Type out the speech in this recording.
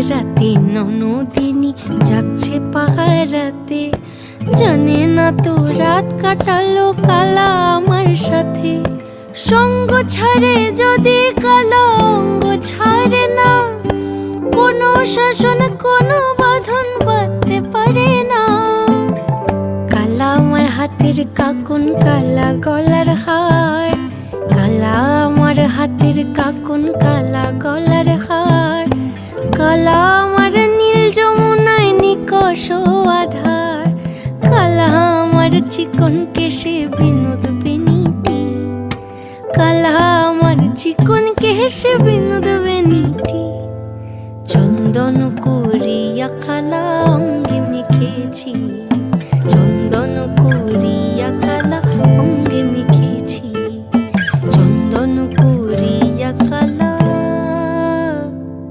রাতে ননদিনী যাচ্ছে পাহারাতে, জানে না তো রাত কাটালো কালা আমার সাথে। সঙ্গ ছাড়ে যদি কালা অঙ্গ ছাড়ে না, কোনো শাসন কোনো বাঁধন বাঁধতে পারে না। কালা আমার হাতের কাকুন কালা গলার হার, কালা আমার হাতের কাকুন কালা গলার হার, কালা আমার নীল যমুনায় নিকষ আধার, কালা আমার চিকন কেশে বিনোদ বেনিটি, কালা আমার চিকন কেশে বিনোদ বেনিটি। চন্দন করিয়া কালা অঙ্গে মেখেছি।